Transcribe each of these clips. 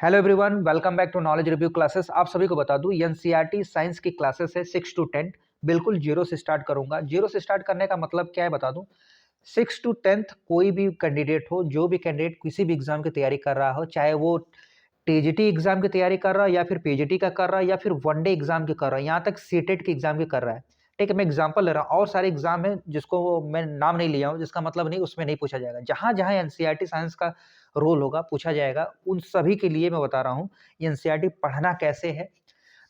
Hello everyone, welcome back to knowledge review classes. आप सभी को बता दूं, एनसीईआरटी साइंस की क्लासेस है 6 टू 10। बिल्कुल जीरो से स्टार्ट करूंगा। जीरो से स्टार्ट करने का मतलब क्या है बता दूं। 6 टू 10 कोई भी कैंडिडेट हो, जो भी कैंडिडेट किसी भी एग्जाम की तैयारी कर रहा हो, चाहे वो टीजीटी एग्जाम की तैयारी कर रहा है या फिर पीजीटी का कर रहा है या फिर वनडे एग्जाम की कर रहा है, यहाँ तक सीटेट की एग्जाम की कर रहा है। ठीक है, मैं एग्जांपल ले रहा हूँ। और सारे एग्जाम है जिसको मैं नाम नहीं लिया हूँ, जिसका मतलब नहीं उसमें नहीं पूछा जाएगा। जहां जहां एनसीईआरटी साइंस का रोल होगा पूछा जाएगा, उन सभी के लिए मैं बता रहा हूँ एनसीईआरटी पढ़ना कैसे है।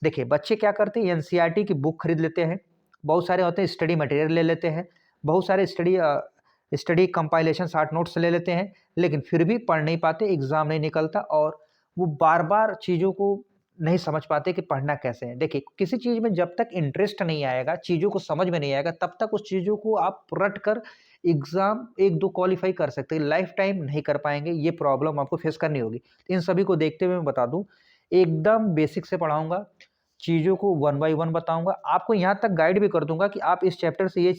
देखिए, बच्चे क्या करते हैं, एनसीईआरटी की बुक खरीद लेते हैं। बहुत सारे होते हैं स्टडी मटेरियल ले लेते हैं। बहुत सारे स्टडी कंपाइलेशन शार्ट नोट्स ले लेते हैं, लेकिन फिर भी पढ़ नहीं पाते, एग्जाम नहीं निकलता और वो बार बार चीज़ों को नहीं समझ पाते कि पढ़ना कैसे है। देखिए, किसी चीज़ में जब तक इंटरेस्ट नहीं आएगा, चीज़ों को समझ में नहीं आएगा, तब तक उस चीज़ों को आप रट कर एग्जाम एक दो क्वालिफाई कर सकते हैं, लाइफ टाइम नहीं कर पाएंगे। ये प्रॉब्लम आपको फेस करनी होगी। इन सभी को देखते हुए मैं बता दूं, एकदम बेसिक से पढ़ाऊंगा, चीज़ों को वन बाय वन बताऊंगा, आपको यहाँ तक गाइड भी कर दूंगा कि आप इस चैप्टर से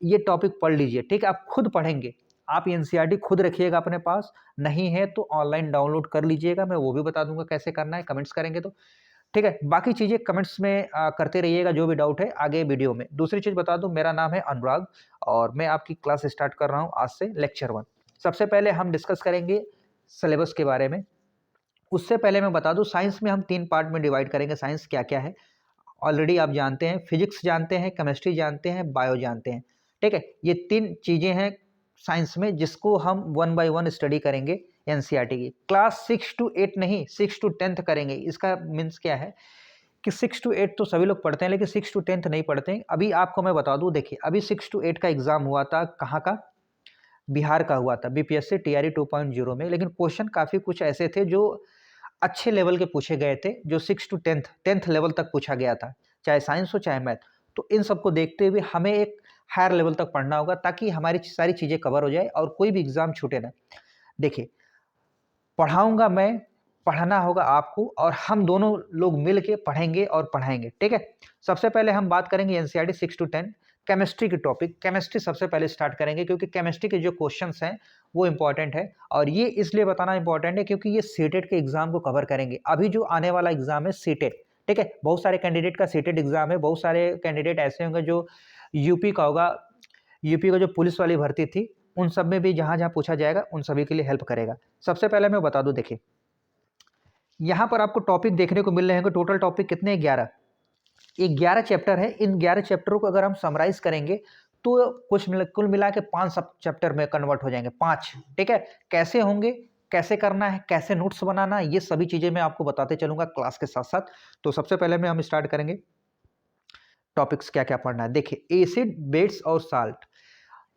ये टॉपिक पढ़ लीजिए। ठीक है, आप खुद पढ़ेंगे। आप एनसीईआरटी खुद रखिएगा अपने पास, नहीं है तो ऑनलाइन डाउनलोड कर लीजिएगा। मैं वो भी बता दूंगा कैसे करना है, कमेंट्स करेंगे तो। ठीक है, बाकी चीज़ें कमेंट्स में करते रहिएगा, जो भी डाउट है आगे वीडियो में। दूसरी चीज़ बता दूं, मेरा नाम है अनुराग और मैं आपकी क्लास स्टार्ट कर रहा हूँ आज से, लेक्चर 1। सबसे पहले हम डिस्कस करेंगे सिलेबस के बारे में। उससे पहले मैं बता दूं, साइंस में हम 3 पार्ट में डिवाइड करेंगे। साइंस क्या-क्या है ऑलरेडी आप जानते हैं, फिजिक्स जानते हैं, केमिस्ट्री जानते हैं, बायो जानते हैं। ठीक है, ये 3 चीज़ें हैं साइंस में, जिसको हम वन बाय वन स्टडी करेंगे एनसीईआरटी की। क्लास 6 टू 8 नहीं, 6 टू 10th करेंगे। इसका मीन्स क्या है कि 6 टू 8 तो सभी लोग पढ़ते हैं, लेकिन 6 टू 10th नहीं पढ़ते हैं। अभी आपको मैं बता दूं, देखिए अभी 6 टू 8 का एग्जाम हुआ था, कहाँ का? बिहार का हुआ था, बीपीएससी टीआरई 2.0 में। लेकिन क्वेश्चन काफ़ी कुछ ऐसे थे जो अच्छे लेवल के पूछे गए थे, जो 6 टू 10th लेवल तक पूछा गया था, चाहे साइंस हो चाहे मैथ। तो इन सबको देखते हुए हमें एक हायर लेवल तक पढ़ना होगा, ताकि हमारी सारी चीज़ें कवर हो जाए और कोई भी एग्जाम छूटे ना। देखिए, पढ़ाऊंगा मैं, पढ़ना होगा आपको, और हम दोनों लोग मिल के पढ़ेंगे और पढ़ाएंगे। ठीक है, सबसे पहले हम बात करेंगे एनसीईआरटी 6 टू 10 केमिस्ट्री की टॉपिक। केमिस्ट्री सबसे पहले स्टार्ट करेंगे, क्योंकि केमिस्ट्री के जो क्वेश्चंस हैं वो इंपॉर्टेंट है। और ये इसलिए बताना इंपॉर्टेंट है क्योंकि ये सीटेट के एग्जाम को कवर करेंगे। अभी जो आने वाला एग्जाम है सीटेट, ठीक है, बहुत सारे कैंडिडेट का सीटेट एग्जाम है। बहुत सारे कैंडिडेट ऐसे होंगे जो यूपी का होगा, यूपी का जो पुलिस वाली भर्ती थी, उन सब में भी जहाँ-जहाँ पूछा जाएगा उन सभी के लिए हेल्प करेगा। सबसे पहले मैं बता दूँ, देखिए यहाँ पर आपको टॉपिक देखने को मिल रहे हैं। टोटल टॉपिक कितने? 11। ये 11 चैप्टर है। इन 11 चैप्टरों को अगर हम समराइज करेंगे तो कुल मिला के 5 सब चैप्टर में कन्वर्ट हो जाएंगे, 5। ठीक है, कैसे होंगे, कैसे करना है, कैसे नोट्स बनाना है, ये सभी चीजें मैं आपको बताते चलूंगा क्लास के साथ साथ। तो सबसे पहले में हम स्टार्ट करेंगे टॉपिक्स क्या क्या पढ़ना है। देखिए, एसिड बेस और साल्ट।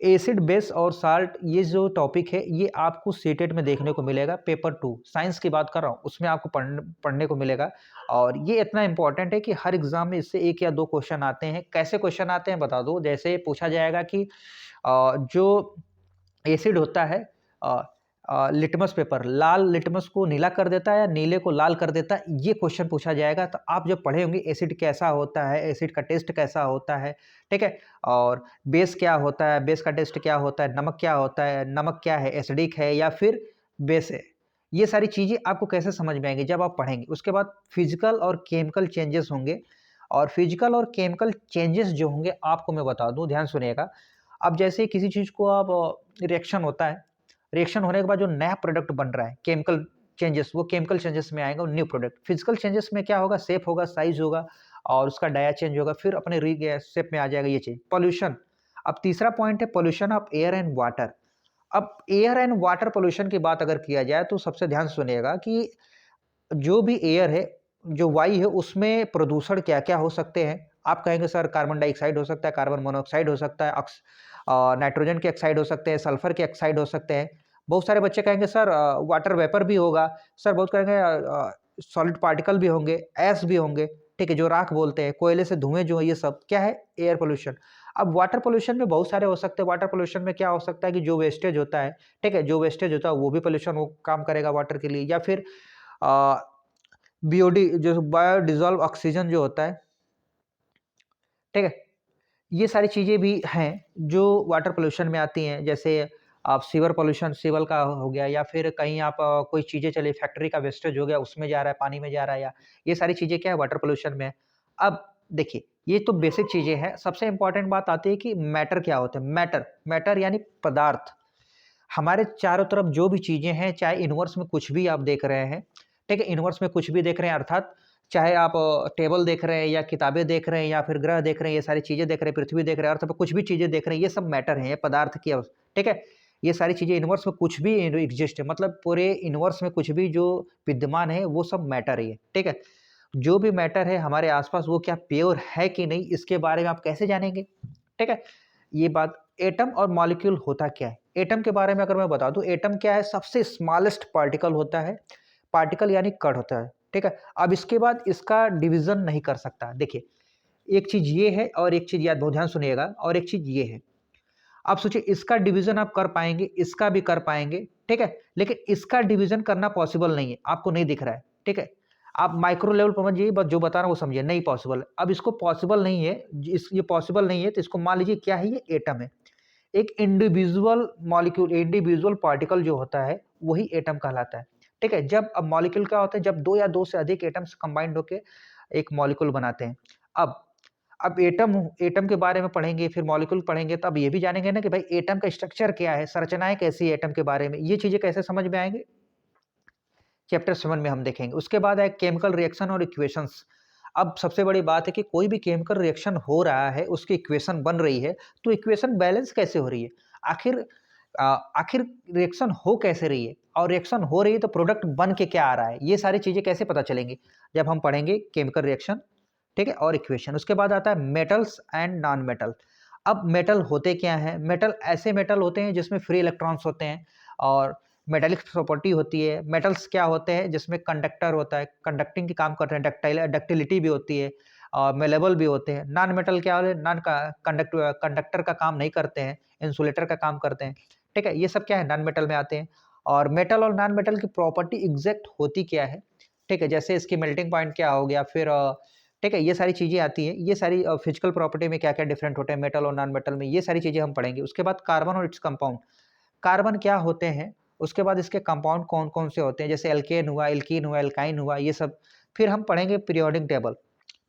एसिड बेस और साल्ट, ये जो टॉपिक है ये आपको सीटेट में देखने को मिलेगा। पेपर 2 साइंस की बात कर रहा हूँ, उसमें आपको पढ़ने को मिलेगा। और ये इतना इंपॉर्टेंट है कि हर एग्जाम में इससे 1 या 2 क्वेश्चन आते हैं। कैसे क्वेश्चन आते हैं बता दो। जैसे पूछा जाएगा कि जो एसिड होता है, लिटमस पेपर, लाल लिटमस को नीला कर देता है या नीले को लाल कर देता है, ये क्वेश्चन पूछा जाएगा। तो आप जब पढ़े होंगे एसिड कैसा होता है, एसिड का टेस्ट कैसा होता है, ठीक है, और बेस क्या होता है, बेस का टेस्ट क्या होता है, नमक क्या होता है, नमक क्या है, एसिडिक है या फिर बेस है, ये सारी चीज़ें आपको कैसे समझ में आएंगी जब आप पढ़ेंगे। उसके बाद फिजिकल और केमिकल चेंजेस होंगे। और फिजिकल और केमिकल चेंजेस जो होंगे आपको मैं बता दूं, ध्यान सुनिएगा। अब जैसे किसी चीज़ को आप रिएक्शन होता है, रिएक्शन होने के बाद जो नया प्रोडक्ट बन रहा है, केमिकल चेंजेस, वो केमिकल चेंजेस में आएगा न्यू प्रोडक्ट। फिजिकल चेंजेस में क्या होगा, शेप होगा, साइज होगा और उसका डाया चेंज होगा, फिर अपने री शेप में आ जाएगा ये चीज। पॉल्यूशन, अब तीसरा पॉइंट है pollution of air and water. अब एयर एंड वाटर पॉल्यूशन की बात अगर किया जाए तो सबसे ध्यान सुनिएगा कि जो भी एयर है, जो वायु है, उसमें प्रदूषण क्या क्या हो सकते हैं। आप कहेंगे सर कार्बन डाइऑक्साइड हो सकता है, कार्बन मोनोऑक्साइड हो सकता है, नाइट्रोजन के ऑक्साइड हो सकते हैं, सल्फर के ऑक्साइड हो सकते हैं। बहुत सारे बच्चे कहेंगे सर वाटर वेपर भी होगा। सर बहुत कहेंगे सॉलिड पार्टिकल भी होंगे, ऐश भी होंगे, ठीक है, जो राख बोलते हैं, कोयले से धुएं जो है, ये सब क्या है, एयर पोल्यूशन। अब वाटर पोल्यूशन में बहुत सारे हो सकते हैं। वाटर पोल्यूशन में क्या हो सकता है कि जो वेस्टेज होता है, ठीक है, जो वेस्टेज होता है वो भी पोल्यूशन, वो काम करेगा वाटर के लिए। या फिर बीओडी, जो बायोडिजॉल्व ऑक्सीजन जो होता है, ठीक है, ये सारी चीज़ें भी हैं जो वाटर पोल्यूशन में आती हैं। जैसे आप सीवर पॉल्यूशन सीवर का हो गया, या फिर कहीं आप कोई चीज़ें चली, फैक्ट्री का वेस्टेज हो गया, उसमें जा रहा है, पानी में जा रहा है, या ये सारी चीज़ें क्या है वाटर पॉल्यूशन में है। अब देखिए, ये तो बेसिक चीज़ें हैं, सबसे इम्पोर्टेंट बात आती है कि मैटर क्या होता है? मैटर, मैटर यानी पदार्थ। हमारे चारों तरफ जो भी चीज़ें हैं, चाहे यूनिवर्स में कुछ भी आप देख रहे हैं, ठीक है? यूनिवर्स में कुछ भी देख रहे हैं, अर्थात चाहे आप टेबल देख रहे हैं, या किताबें देख रहे हैं, या फिर ग्रह देख रहे हैं, ये सारी चीज़ें देख रहे हैं, पृथ्वी देख रहे हैं, अर्थ पे कुछ भी चीज़ें देख रहे हैं, ये सब मैटर है, ये पदार्थ की ठीक है? ये सारी चीज़ें यूनिवर्स में कुछ भी एग्ज़िस्ट है, मतलब पूरे यूनिवर्स में कुछ भी जो विद्यमान है, वो सब मैटर ही है, ठीक है? जो भी मैटर है हमारे आस-पास, वो क्या प्योर है कि नहीं, इसके बारे में आप कैसे जानेंगे? ठीक है? ये बात। एटम और मॉलिक्यूल होता क्या है? एटम के बारे में अगर मैं बता दूँ, एटम क्या है? सबसे स्मॉलेस्ट पार्टिकल होता है, पार्टिकल यानी कण होता है, ठीक है? अब इसके बाद इसका डिवीज़न नहीं कर सकता। देखिए, एक चीज़ ये है और एक चीज़ याद बहुत ध्यान सुनिएगा, और एक चीज़ ये है। आप सोचिए, इसका डिवीज़न आप कर पाएँगे, इसका भी कर पाएँगे, ठीक है? लेकिन इसका डिवीज़न करना पॉसिबल नहीं है, आपको नहीं दिख रहा है, ठीक है? आप माइक्रो लेवल पर समझिए, बस जो बता रहा हूँ वो समझिए, नहीं पॉसिबल है। अब इसको पॉसिबल नहीं है, ये पॉसिबल नहीं है, तो इसको मान लीजिए क्या है, ये एटम है। एक इंडिविजुअल मॉलिक्यूल, इंडिविजुअल पार्टिकल जो होता है, वही एटम कहलाता है, ठीक है? जब अब मॉलिक्यूल क्या होता है, जब 2 या 2 से अधिक एटम्स कंबाइंड होके एक मॉलिक्यूल बनाते हैं। अब अब एटम एटम के बारे में पढ़ेंगे, फिर मॉलिक्यूल पढ़ेंगे, तब ये भी जानेंगे ना कि भाई एटम का स्ट्रक्चर क्या है, संरचनाएँ कैसी है एटम के बारे में, ये चीज़ें कैसे समझ में आएँगे? चैप्टर 7 में हम देखेंगे। उसके बाद है केमिकल रिएक्शन और इक्वेशंस। अब सबसे बड़ी बात है कि कोई भी केमिकल रिएक्शन हो रहा है, उसकी इक्वेशन बन रही है, तो इक्वेशन बैलेंस कैसे हो रही है? आखिर आखिर रिएक्शन हो कैसे रही है? और रिएक्शन हो रही है तो प्रोडक्ट बन के क्या आ रहा है? ये सारी चीज़ें कैसे पता चलेंगी? जब हम पढ़ेंगे केमिकल रिएक्शन, ठीक है? और इक्वेशन। उसके बाद आता है मेटल्स एंड नॉन मेटल। अब मेटल होते क्या हैं? मेटल ऐसे मेटल होते हैं जिसमें फ्री इलेक्ट्रॉन्स होते हैं और मेटालिक प्रॉपर्टी होती है। मेटल्स क्या होते हैं? जिसमें कंडक्टर होता है, कंडक्टिंग की काम करते हैं, डक्टिलिटी भी होती है और मेलेबल भी होते हैं। नॉन मेटल क्या होते हैं? नॉन कंडक्टर का काम नहीं करते हैं, इंसुलेटर का काम करते हैं, ठीक है? ये सब क्या है? नॉन मेटल में आते हैं। और मेटल और नॉन मेटल की प्रॉपर्टी एग्ज़ैक्ट होती क्या है? ठीक है? जैसे इसकी मेल्टिंग पॉइंट क्या हो गया, फिर ठीक है? ये सारी चीज़ें आती हैं। ये सारी फिज़िकल प्रॉपर्टी में क्या-क्या डिफरेंट होते हैं मेटल और नॉन मेटल में, ये सारी चीज़ें हम पढ़ेंगे। उसके बाद कार्बन और इट्स कंपाउंड। कार्बन क्या होते हैं? उसके बाद इसके कंपाउंड कौन-कौन से होते हैं? जैसे एल्कीन हुआ, एल्काइन हुआ, ये सब। फिर हम पढ़ेंगे पीरियोडिक टेबल।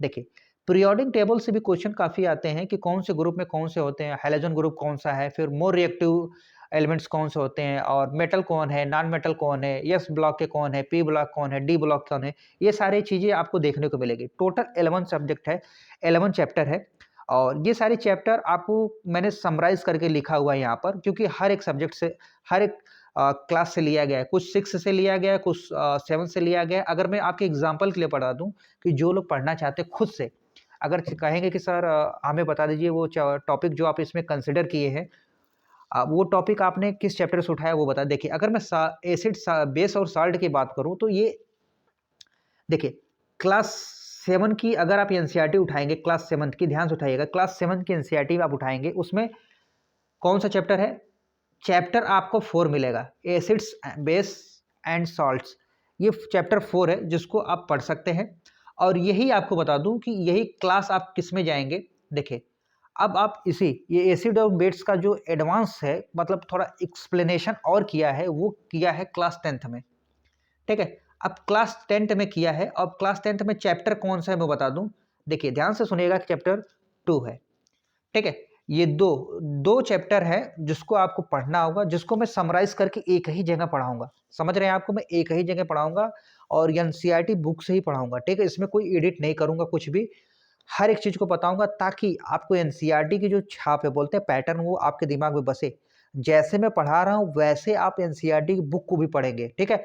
देखिए, पीरियोडिक टेबल से भी क्वेश्चन काफ़ी आते हैं कि कौन से ग्रुप में कौन से होते हैं, हैलोजन ग्रुप कौन-सा है, फिर मोर रिएक्टिव एलिमेंट्स कौन से होते हैं और मेटल कौन है, नॉन मेटल कौन है, एस ब्लॉक के कौन है, पी ब्लॉक कौन है, डी ब्लॉक कौन है, ये सारी चीज़ें आपको देखने को मिलेगी। टोटल 11 सब्जेक्ट है, 11 चैप्टर है और ये सारे चैप्टर आपको मैंने समराइज़ करके लिखा हुआ है यहाँ पर, क्योंकि हर एक सब्जेक्ट से, हर एक क्लास से लिया गया है। कुछ 6 से लिया गया है, कुछ 7 से लिया गया है। अगर मैं आपके एग्ज़ाम्पल के लिए बता दूँ कि जो लोग पढ़ना चाहते हैं खुद से, अगर कहेंगे कि सर हमें बता दीजिए वो च टॉपिक जो आप इसमें कंसिडर किए हैं, वो टॉपिक आपने किस चैप्टर से उठाया वो बता। देखिए, अगर मैं एसिड बेस और साल्ट की बात करूँ तो ये देखिए, क्लास 7 की अगर आप एनसीईआरटी उठाएँगे, क्लास 7 की ध्यान से उठाइएगा, क्लास 7 की एनसीईआरटी आप उठाएँगे, उसमें कौन-सा चैप्टर है? चैप्टर आपको 4 मिलेगा, एसिड्स, बेस एंड साल्ट्स। ये चैप्टर 4 है जिसको आप पढ़ सकते हैं और यही आपको बता दूँ कि यही क्लास आप किसमें जाएँगे, देखिए, अब आप ये एसिड और बेस का जो एडवांस है, मतलब थोड़ा एक्सप्लेनेशन और किया है, वो किया है क्लास 10th में। ठीक है? अब क्लास 10th में किया है, अब क्लास 10th में चैप्टर कौन-सा है मैं बता दूँ। देखिए, ध्यान से सुनिएगा, चैप्टर 2 है, ठीक है? ये 2 चैप्टर है जिसको आपको पढ़ना होगा, जिसको मैं समराइज़ करके एक ही जगह पढ़ाऊँगा। समझ रहे हैं आपको? मैं एक ही जगह पढ़ाऊँगा और एनसीईआरटी बुक से ही पढ़ाऊँगा, ठीक है? इसमें कोई एडिट नहीं करूँगा कुछ भी, हर एक चीज़ को बताऊँगा ताकि आपको एनसीईआरटी की जो छाप है, बोलते हैं पैटर्न, वो आपके दिमाग में बसे। जैसे मैं पढ़ा रहा हूँ, वैसे आप एनसीईआरटी की बुक को भी पढ़ेंगे, ठीक है?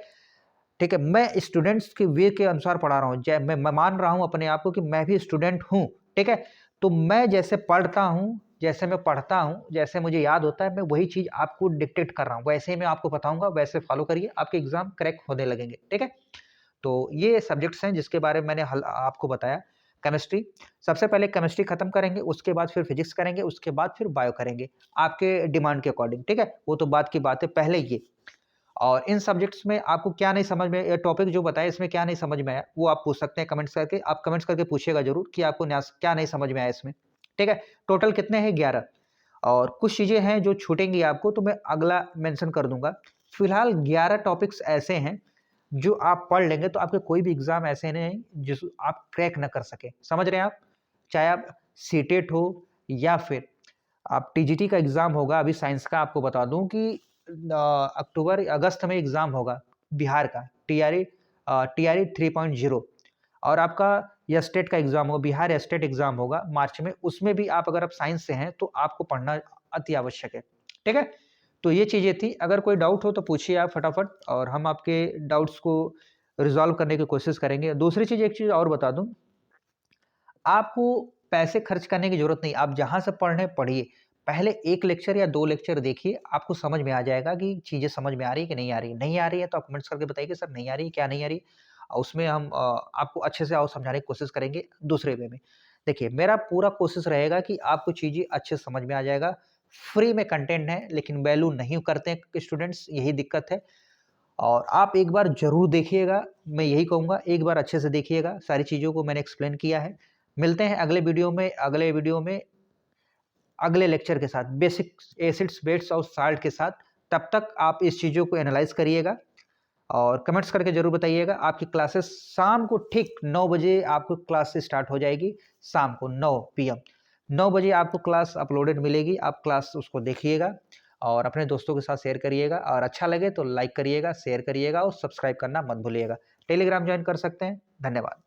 ठीक है, मैं स्टूडेंट्स के वे के अनुसार पढ़ा रहा हूँ। जै मैं मान रहा हूँ अपने आप को कि मैं भी स्टूडेंट हूँ, ठीक है? तो मैं जैसे पढ़ता हूँ, जैसे मैं पढ़ता हूँ, जैसे मुझे याद होता है, मैं वही चीज़ आपको डिक्टेट कर रहा हूँ। वैसे ही मैं आपको बताऊँगा, वैसे फॉलो करिए, आपके एग्ज़ाम क्रैक होने लगेंगे, ठीक है? तो ये सब्जेक्ट्स हैं जिसके बारे में मैंने हल आपको बताया। केमिस्ट्री, सबसे पहले केमिस्ट्री खत्म करेंगे, उसके बाद फिर फिज़िक्स करेंगे, उसके बाद फिर बायो करेंगे, आपके डिमांड के अकॉर्डिंग, ठीक है? वो तो बात की बात है, पहले ये। और इन सब्जेक्ट्स में आपको क्या नहीं समझ में, ये टॉपिक जो बताया इसमें क्या नहीं समझ में आया, वो आप पूछ सकते हैं कमेंट्स करके। आप कमेंट्स करके पूछिएगा ज़रूर कि आपको क्या नहीं समझ में आया इसमें, ठीक है? टोटल कितने हैं? 11। और कुछ चीज़ें हैं जो छूटेंगी आपको, तो मैं अगला मेंशन कर दूँगा। फिलहाल 11 टॉपिक्स ऐसे हैं जो आप पढ़ लेंगे तो आपके कोई भी एग्ज़ाम ऐसे नहीं जिस आप क्रैक ना कर सकें। समझ रहे हैं आप? चाहे आप सीटेट हो या फिर आप टीजीटी का एग्ज़ाम होगा, अभी साइंस का आपको बता दूँ कि अक्टूबर अगस्त में एग्ज़ाम होगा बिहार का टीआरई 3.0 और आपका या स्टेट का एग्ज़ाम होगा, बिहार स्टेट एग्ज़ाम होगा मार्च में, उसमें भी आप अगर आप साइंस से हैं तो आपको पढ़ना अति आवश्यक है। ठीक है? तो ये चीज़ें थी, अगर कोई डाउट हो तो पूछिए आप फटाफट और हम आपके डाउट्स को रिज़ॉल्व करने की कोशिश करेंगे। दूसरी चीज़ एक चीज़ और बता दूँ, आपको पैसे खर्च करने की ज़रूरत नहीं, आप जहाँ से पढ़ रहे हैं पढ़िए। पहले 1 लेक्चर या 2 लेक्चर देखिए, आपको समझ में आ जाएगा कि चीज़ें समझ में आ रही है कि नहीं आ रही है। नहीं आ रही है तो आप कमेंट्स करके बताइए कि सर नहीं आ रही है, क्या नहीं आ रही है? उसमें हम आपको अच्छे से और समझाने की कोशिश करेंगे दूसरे वे में। देखिए, मेरा पूरा कोशिश रहेगा कि आपको चीज़ें अच्छे से समझ में आ जाएगा। फ्री में कंटेंट है, लेकिन वैल्यू नहीं करते हैं स्टूडेंट्स, यही दिक्कत है। और आप एक बार ज़रूर देखिएगा, मैं यही कहूँगा एक बार अच्छे से देखिएगा, सारी चीज़ों को मैंने एक्सप्लेन किया है। मिलते हैं अगले वीडियो में अगले लेक्चर के साथ, बेसिक एसिड्स, बेस और साल्ट के साथ। तब तक आप इस चीज़ों को एनालाइज़ करिएगा और कमेंट्स करके ज़रूर बताइएगा। आपकी क्लासेस शाम को ठीक 9 बजे आपको क्लास स्टार्ट हो जाएगी, शाम को 9 पीएम 9 बजे आपको क्लास अपलोडेड मिलेगी, आप क्लास उसको देखिएगा और अपने दोस्तों के साथ शेयर करिएगा और अच्छा लगे तो लाइक करिएगा, शेयर करिएगा और सब्सक्राइब करना मत भूलिएगा। टेलीग्राम जॉइन कर सकते हैं। धन्यवाद।